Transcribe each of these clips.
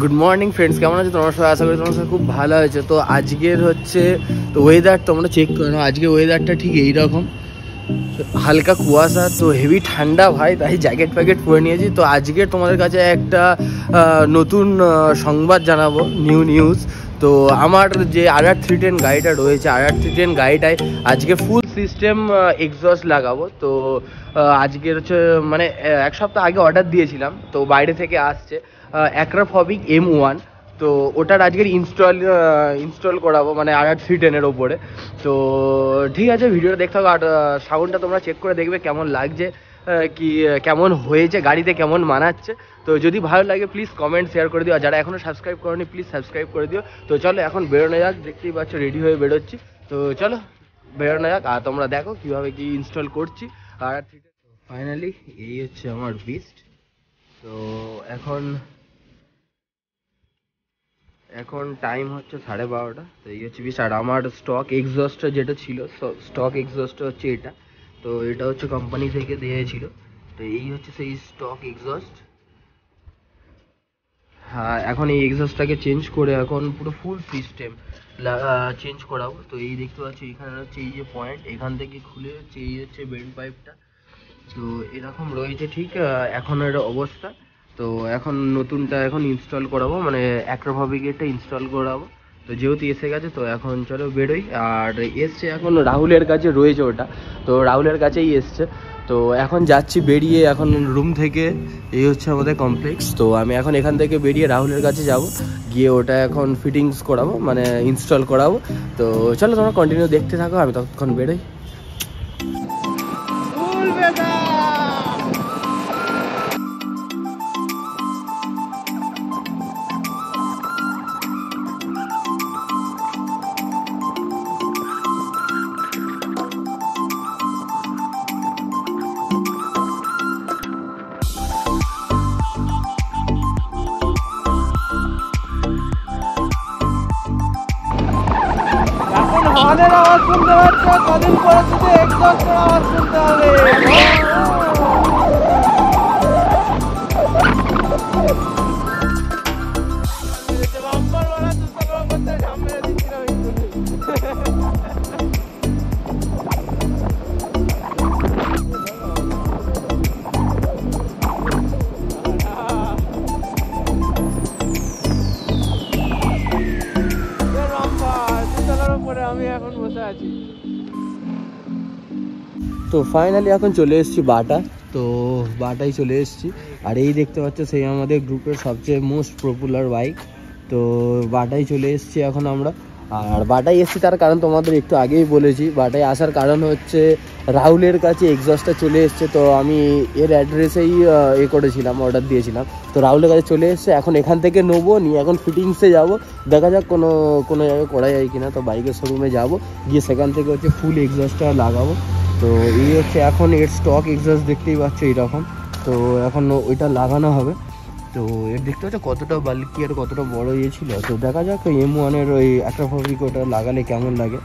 Good morning friends, কেমন আছো তোমার সবাই? আশা করি তোমার সবাই খুব ভালো আছে। তো আজকের হচ্ছে তো ওয়েদার তোমরা চেক করো, আজকে ওয়েদারটা ঠিক এইরকম, হালকা কুয়াশা, তো হেভি ঠান্ডা ভাই, তাই জ্যাকেট প্যাকেট পরে নিয়েছি। তো আজকে তোমাদের কাছে একটা নতুন সংবাদ জানাবো, নিউজ। তো আমার যে RR310 গাড়িটা রয়েছে, RR310 গাড়িটায় আজকে ফুল সিস্টেম এক্সস্ট লাগাবো। তো আজকের হচ্ছে মানে এক সপ্তাহ আগে অর্ডার দিয়েছিলাম, তো বাইরে থেকে আসছে অ্যাক্রাফবিক M1। তো ওটার আজকের ইনস্টল করাবো, মানে RR310-এর ওপরে। তো ঠিক আছে, ভিডিওটা দেখতে হবে, আর সাউন্ডটা তোমরা চেক করে দেখবে কেমন লাগছে, কি কেমন হয়েছে, গাড়িতে কেমন মানাচ্ছে। তো যদি ভালো লাগে প্লিজ কমেন্ট শেয়ার করে দিও, আর যারা এখনও সাবস্ক্রাইব করোনি প্লিজ সাবস্ক্রাইব করে দিও। তো চলো এখন বেরোনো যাক, দেখতেই পাচ্ছ রেডি হয়ে বেরোচ্ছি। তো চলো বেরোনো যাক, আর তোমরা দেখো কীভাবে কি ইনস্টল করছি। আর ফাইনালি এই হচ্ছে আমার বিস্ট। তো এখন টাইম হচ্ছে 12:30। তো এই হচ্ছে বিস্ট, আর আমার স্টক এক্সস্টটা যেটা ছিল, স্টক এক্সস্টটা হচ্ছে এটা। তো এটা হচ্ছে কোম্পানি থেকে দিয়েছিল। তো এই হচ্ছে সেই স্টক এক্সস্ট। হ্যাঁ, এখন এই এক্সস্টটাকে চেঞ্জ করে এখন পুরো ফুল সিস্টেম চেঞ্জ করাবো। তো এই দেখতে পাচ্ছি এখানে হচ্ছে এই যে পয়েন্ট, এখান থেকে খুলে হচ্ছে এই হচ্ছে বেন্ড পাইপটা। তো এরকম রয়েছে ঠিক এখনের অবস্থা। তো এখন নতুনটা এখন ইনস্টল করাবো, মানে অ্যাক্রাফবিকটা ইনস্টল করাবো। তো যেহেতু এসে গেছে, তো এখন চলো বেরোই। আর এসছে এখন রাহুলের কাছে রয়েছে ওটা, তো রাহুলের কাছেই এসছে। তো এখন যাচ্ছি বেরিয়ে, এখন রুম থেকে এই হচ্ছে আমাদের কমপ্লেক্স। তো আমি এখন এখান থেকে বেরিয়ে রাহুলের কাছে যাব, গিয়ে ওটা এখন ফিটিংস করাবো, মানে ইনস্টল করাবো। তো চলো তোমরা কন্টিনিউ দেখতে থাকো, আমি ততক্ষণ বেরোই। হর্নের আওয়াজ শুনতে পাচ্ছ, কদিন পরে শুধু এক্সস্টের আওয়াজ শুনতে হবে। আমি এখন বসে আছি। তো ফাইনালি এখন চলে এসেছি বাটা। তো বাটাই চলে এসেছি, আর এই দেখতে পাচ্ছ সেই আমাদের গ্রুপের সবচেয়ে মোস্ট পপুলার বাইক। তো বাটাই চলে এসেছি এখন আমরা। আর বাটাই এসেছি তার কারণ তোমাদের একটু আগেই বলেছি, বাটাই আসার কারণ হচ্ছে রাহুলের কাছে এক্সস্টটা চলে এসছে। তো আমি এর অ্যাড্রেসেই করেছিলাম, অর্ডার দিয়েছিলাম। তো রাহুলের কাছে চলে এসছে, এখন এখান থেকে নেবো, নিয়ে এখন ফিটিংসে যাব। দেখা যাক কোনো জায়গায় করা যায় কিনা। তো বাইকের শোরুমে যাব, গিয়ে সেখান থেকে হচ্ছে ফুল এক্সস্টটা লাগাবো। তো এই হচ্ছে এখন এর স্টক এক্সস্ট, দেখতেই পাচ্ছ এইরকম। তো এখন ওইটা লাগানো হবে। তো এর দেখতে পাচ্ছ কতটা বাল্কি আর কতটা বড় ছিল। তো দেখা যাক M1-এর ওই অ্যাক্রাফবিক ওটা লাগালে কেমন লাগে।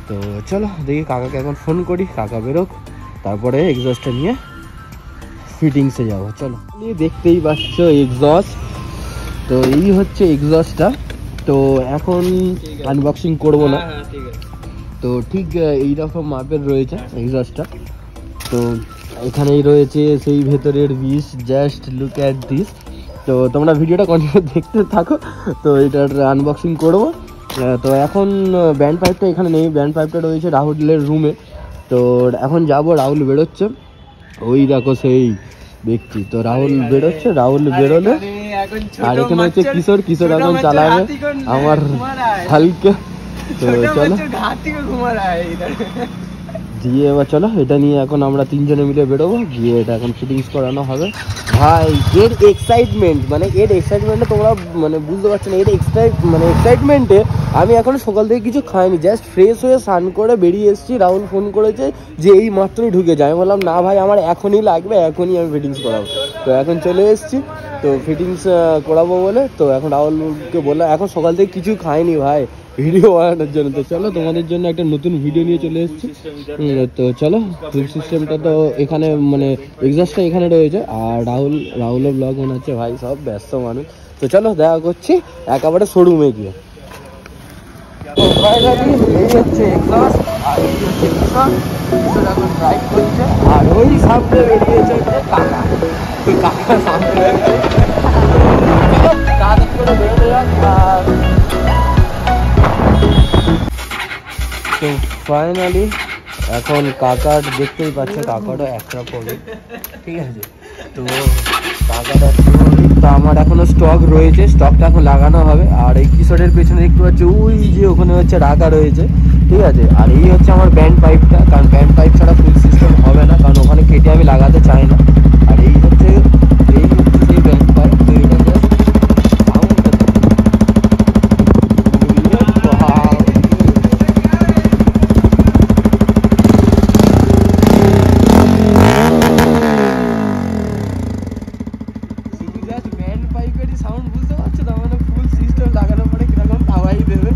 তো চলো দেখি, কাকাকে এখন ফোন করি, কাকা বেরোক, তারপরে এক্সস্টটা নিয়ে ফিটিংসে যাবো। চলো, দেখতেই পাচ্ছ এক্সস্ট। তো এই হচ্ছে এক্সস্টটা। তো এখন আনবক্সিং করব না। তো ঠিক এইরকম মাপের রয়েছে এক্সস্টটা। তো এখানেই রয়েছে সেই ভেতরের বিষ, জাস্ট লুক অ্যাট দিস। তো তোমরা ভিডিওটা কন্টিনিউ দেখতে থাকো। তো এটার আনবক্সিং করব। তো এখন ব্যান্ড পাইপটা এখানে নেই, ব্যান্ড পাইপটা রয়েছে রাহুলের রুমে। তো এখন যাব, রাহুল বেরোচ্ছে, ওই দেখো সেই ব্যক্তি। তো রাহুল বেরোচ্ছে, রাহুল বেরোলে, আর এখানে হচ্ছে কিশোর এখন চালাবে আমার হালকা। তো চলো দিয়ে এবার চলো, এটা নিয়ে এখন আমরা তিনজনে মিলে বেরোবো, গিয়ে এটা এখন ফিটিংস করানো হবে। ভাই এর এক্সাইটমেন্টে তোমরা মানে বুঝতে পারছো না। এর এক্সাইটমেন্টে আমি এখন সকাল থেকে কিছু খাইনি, জাস্ট ফ্রেশ হয়ে স্নান করে বেরিয়ে এসেছি। রাহুল ফোন করেছে যে এই মাত্রই ঢুকে যায়। আমি বললাম না ভাই, আমার এখনই লাগবে, এখনই আমি ফিটিংস করাবো। তো এখন চলে এসেছি, তো ফিটিংস করাবো বলে। তো এখন রাহুলকে বললাম, এখন সকাল থেকে কিছু খাইনি ভাই ভিডিও বানানোর জন্য। তো চলো তোমাদের জন্য একটা নতুন ভিডিও নিয়ে চলে এসেছি। তো চলো, ফুল সিস্টেমটা তো এখানে মানে এক্সস্টটা এখানে রয়েছে। আর রাহুলের ব্লগ বানাচ্ছে ভাই, সব ব্যস্ত মানুষ। তো চলো দেখা করছি একেবারে শোরুমে গিয়ে। এই হচ্ছে এক্সস্ট আর এই হচ্ছে কিশোর এখন ড্রাইভ করছে, আর ওই সামনে বেরিয়েছে হচ্ছে কাকা। তো কাকা সামনে রয়েছে, তাড়াতাড়ি করে বেরোতে যাক। আর তো ফাইনালি এখন কাকার দেখতেই পাচ্ছে কাকারও একটা পড়বে, ঠিক আছে। তো কাকাটা তো আমার এখনো স্টক রয়েছে, স্টকটা এখন লাগানো হবে। আর এই কিশোরের পেছনে দেখতে পাচ্ছি ওই যে ওখানে হচ্ছে রাখা রয়েছে, ঠিক আছে। আর এই হচ্ছে আমার ব্যান্ড পাইপটা, কারণ ব্যান্ড পাইপ ছাড়া ফুল সিস্টেম হবে না, কারণ ওখানে কেটে আমি লাগাতে চাই না। আর এই হচ্ছে সেই ব্যান্ড পাইপ। তো এটা জাস্ট साउंड বুঝতে পারছো না, মানে ফুল সিস্টেম লাগানোর পরে কিরকম হাওয়াই দেবে।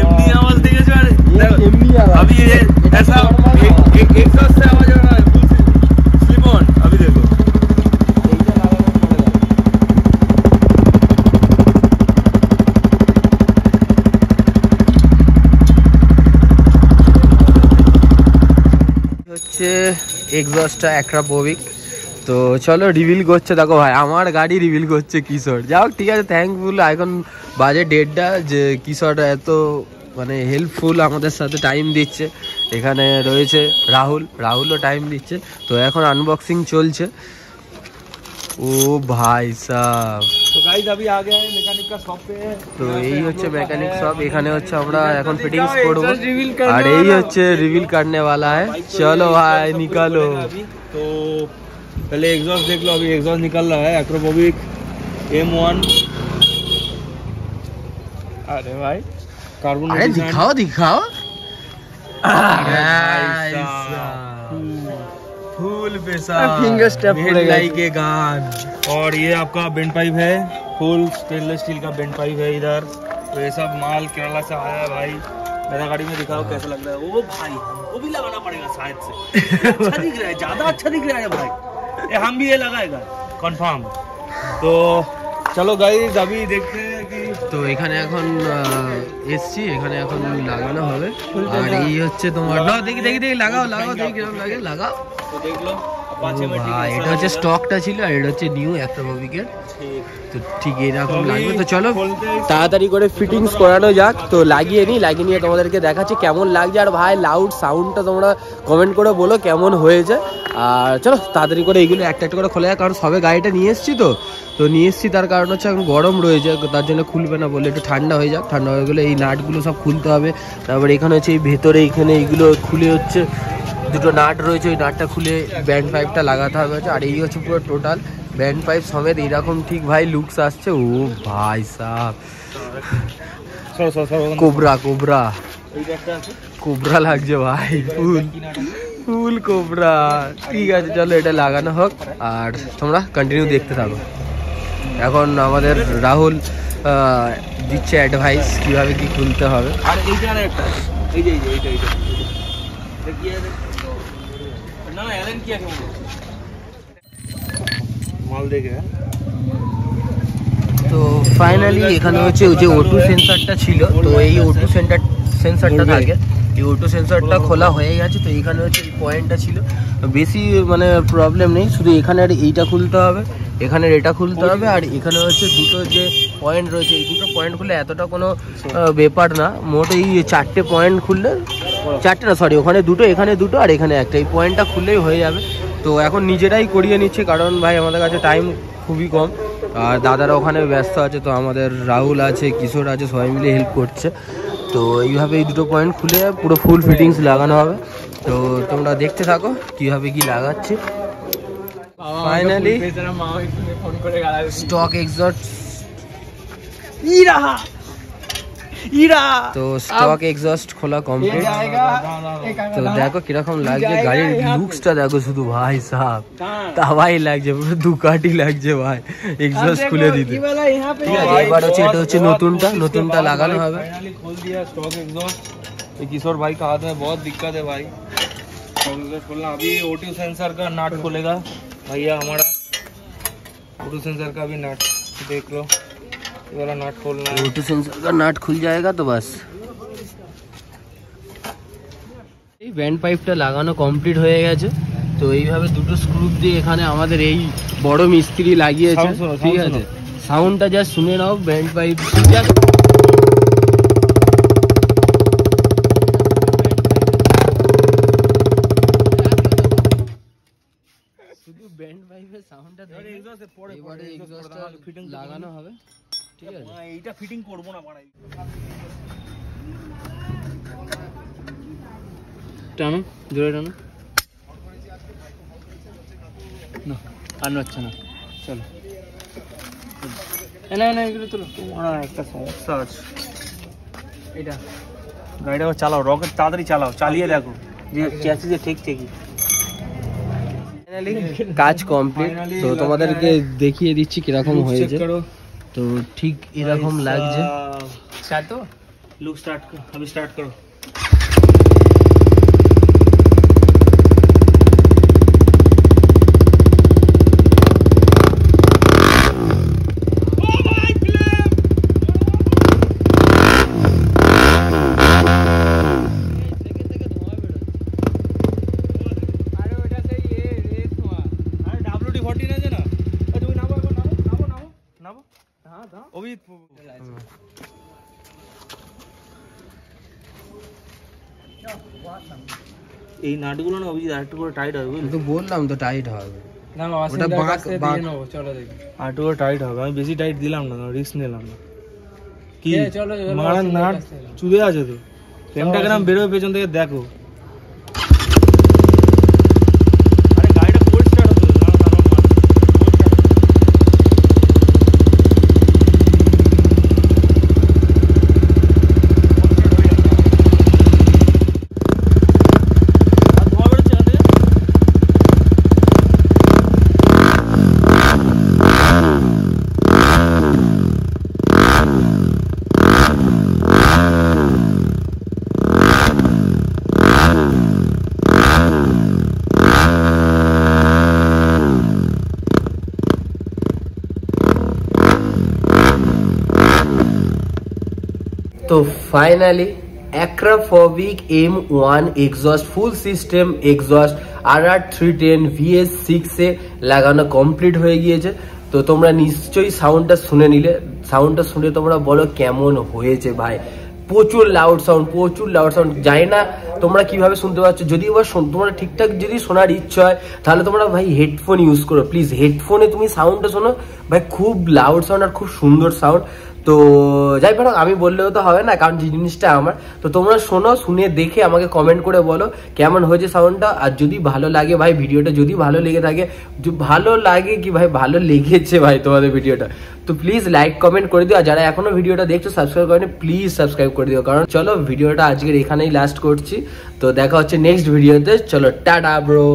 एमनी आवाज देखे जो एमनी आवाज अभी ये ऐसा एक एग्जॉस्ट से आवाज आ रहा है फुल स्लिप ऑन। अभी देखो এইটা লাগানোর পরে হচ্ছে এক্সস্টটা অ্যাক্রাপোভিক। তো চলো রিভিল করছে, দেখো ভাই আমার গাড়ি রিভিল করছে কিশোর। যাই হোক ঠিক আছে, থ্যাঙ্কফুল। এখন বাজে 1:30 যে কিশোর এত মানে হেল্পফুল, আমাদের সাথে টাইম দিচ্ছে। এখানে রয়েছে রাহুলও টাইম দিচ্ছে। তো এখন আনবক্সিং চলছে। ও ভাই সাহ, तो गाइस अभी आ गए हैं मैकेनिक का शॉप पे। তো এই হচ্ছে মেকানিক শপ, এখানে হচ্ছে আমরা এখন ফিটিংস করবো। আর এই হচ্ছে রিভিল करने वाला है। चलो भाई निकालो। तो पहले एग्जॉस्ट देख लो, अभी एग्जॉस्ट निकल रहा है एक्रोपोविक M1। अरे भाई कार्बन, अरे दिखाओ फुल पैसा फिंगर स्टेप के गान। और ये आपका बेंड पाइप है, फुल स्टेनलेस स्टील का बेंड पाइप है इधर। तो ये सब माल केरला से आया है भाई। मेरा गाड़ी में दिखाओ कैसा लग रहा है। ओ भाई वो भी लगाना पड़ेगा शायद से। अच्छा दिख रहा है, ज्यादा अच्छा दिख रहा है भाई। ये हम भी ये लगाएगा कंफर्म। तो चलो गाइस अभी देखते हैं कि তো এখানে এখন এসছি, এখানে এখন লাগানো হবে। আর এই হচ্ছে তোমার না, দেখি লাগাও দেখি কিরকম লাগে, লাগাও। तो देख लो ভাই এটা হচ্ছে স্টকটা ছিল, আর এটা হচ্ছে নিউ অ্যাক্রাপোভিকের। তো ঠিক এরকম লাগবে। তো চলো তাড়াতাড়ি করে ফিটিংস করানো যাক। তো লাগিয়ে নিয়ে তোমাদেরকে দেখাচ্ছি কেমন লাগছে। আর ভাই লাউড সাউন্ডটা তোমরা কমেন্ট করে বলো কেমন হয়েছে। আর চলো তাড়াতাড়ি করে এইগুলো একটা করে খোলা যায়, কারণ সবে গাড়িটা নিয়ে এসছি। তো নিয়ে এসছি তার কারণ হচ্ছে এখন গরম রয়েছে, তার জন্য খুলবে না, বলে একটু ঠান্ডা হয়ে যাক। ঠান্ডা হয়ে গেলে এই নাটগুলো সব খুলতে হবে। তারপরে এখানে হচ্ছে এই ভেতরে এইখানে এইগুলো খুলে হচ্ছে দুটো নাট রয়েছে, ওই নাটটা খুলে ব্যান্ড পাইপটা লাগাতে হবে। আর এই হচ্ছে পুরো টোটাল ব্যান্ড পাইপ সমেত এইরকম ঠিক ভাই লুকস আসছে। ও ভাই সাহ, কোবরা লাগছে ভাই, ফুল কোবরা। ঠিক আছে চলো এটা লাগানো হোক, আর তোমরা কন্টিনিউ দেখতে থাকো। এখন আমাদের রাহুল দিচ্ছে অ্যাডভাইস কিভাবে কি খুলতে হবে। আর এইটা একটা এই যে এইটা দেখিয়ে না এলেন কি আছে মাল দেখে। তো ফাইনালি এখানে হচ্ছে ওই যে O2 সেন্সরটা ছিল, তো এই O2 সেন্সরটা থাকে, এই O2 সেন্সরটা খোলা হয়ে গেছে। তো এখানে হচ্ছে এই পয়েন্টটা ছিল, বেশি মানে প্রবলেম নেই, শুধু এখানে আর এইটা খুলতে হবে, এখানে এটা খুলতে হবে। আর এখানে হচ্ছে দুটো যে পয়েন্ট রয়েছে, এই দুটো পয়েন্ট খুললে এতটা কোনো ব্যাপার না। মোট এই 4টে পয়েন্ট খুললে, 4টে না সরি, ওখানে দুটো এখানে দুটো আর এখানে একটা, এই পয়েন্টটা খুললেই হয়ে যাবে। তো এখন নিজেরাই করিয়ে নিচ্ছে, কারণ ভাই আমাদের কাছে টাইম খুবই কম, আর দাদারা ওখানে ব্যস্ত আছে। তো আমাদের রাহুল আছে, কিশোর আছে, সবাই মিলে হেল্প করছে। তো এইভাবে এই দুটো পয়েন্ট খুলে পুরো ফুল ফিটিংস লাগানো হবে। তো তোমরা দেখতে থাকো কিভাবে কি লাগাচ্ছি। ফাইনালি স্টক এক্সস্ট তো স্টক এক্সস্ট খোলা কমপ্লিট। তো দেখো কিরকম লাগছে, গাড়ির লুকসটা দেখো শুধু ভাই সাহেব, তাওয়াই লাগছে, পুরো দুকাটি লাগছে ভাই এক্সস্ট খুলে দিতে। ঠিক আছে এবার হচ্ছে এটা হচ্ছে নতুনটা লাগানো হবে। खोल दिया स्टॉक एग्जॉस्ट। ये किशोर भाई का हाथ में बहुत दिक्कत है भाई स्टॉक एग्जॉस्ट खोलना। अभी O2 सेंसर का नट खोलेगा भैया हमारा, O2 सेंसर का भी नट देख लो, ये वाला नट खोलना है। ऑटो सेंसर का नट खुल जाएगा तो बस। এই ব্যান্ড পাইপটা লাগানো কমপ্লিট হয়ে গেছে। তো এইভাবে দুটো স্ক্রু দিয়ে এখানে আমাদের এই বড় মিস্ত্রি লাগিয়েছে, ঠিক আছে। সাউন্ডটা জাস্ট শুনে নাও, ব্যান্ড পাইপ শুধু ব্যান্ড পাইপের সাউন্ডটা দেখে এবারে এক্সস্টটা লাগানো হবে, ঠিক আছে। এইটা ফিটিং করব না ভাই, টানো জোরে টানো না, আর নড়ছে না। চলো না না এগুলো তোলো। তোমার একটা সমস্যা আছে, এটা গাড়িটা চালাও, রকেট তাড়াতাড়ি চালাও, চালিয়ে দেখো যে চ্যাসিসে ঠিক ঠিকই। কাজ কমপ্লিট, তো তোমাদেরকে দেখিয়ে দিচ্ছি কিরকম হয়েছে। তো ঠিক এরকম লাগছে। स्टार्ट तो लुक स्टार्ट करो, अभी स्टार्ट करो। এই নাটগুলো না অভিজিৎ আরেকটু করে টাইট হবে, বুঝলি? তো বললাম তো টাইট হবে না, ওটা বাঁক চলো দেখি আরেকটু করে টাইট হবে। আমি বেশি টাইট দিলাম না, রিস্ক নিলাম না। কি মারা নাট চুদে আছে তো, ফ্রেমটা গ্রাম বেরোয় পেছন থেকে দেখো। আরে গাড়িটা কোল্ড স্টার্ট হতো না, তো finally Akrapovic M1 exhaust full system exhaust RR 310 VS6 এ লাগানো কমপ্লিট হয়ে গিয়েছে। তো তোমরা নিশ্চয়ই সাউন্ডটা শুনে নিলে, সাউন্ডটা শুনে তোমরা বলো কেমন হয়েছে ভাই। প্রচুর লাউড সাউন্ড, জানি না তোমরা কিভাবে শুনতে পাচ্ছ। যদি এবার তোমরা ঠিকঠাক যদি শোনার ইচ্ছা হয় তাহলে তোমরা ভাই হেডফোন ইউজ করো প্লিজ। হেডফোনে তুমি সাউন্ডটা শোনো ভাই, খুব লাউড সাউন্ড আর খুব সুন্দর সাউন্ড। তো যাই পারো, আমি বললেও তো হবে না, কারণ জিনিসটা আমার। তো তোমরা শোনো, শুনে দেখে আমাকে কমেন্ট করে বলো কেমন হয়েছে সাউন্ডটা। আর যদি ভালো লাগে ভাই ভিডিওটা, যদি ভালো লেগে থাকে, ভালো লাগে কি ভাই, ভালো লেগেছে ভাই তোমাদের ভিডিওটা, তো প্লিজ লাইক কমেন্ট করে দিও। আর যারা এখনো ভিডিওটা দেখছো সাবস্ক্রাইব করেনি, প্লিজ সাবস্ক্রাইব করে দিও। কারণ চলো ভিডিওটা আজকের এখানেই লাস্ট করছি। তো দেখা হচ্ছে নেক্সট ভিডিওতে। চলো টাটা ব্রো।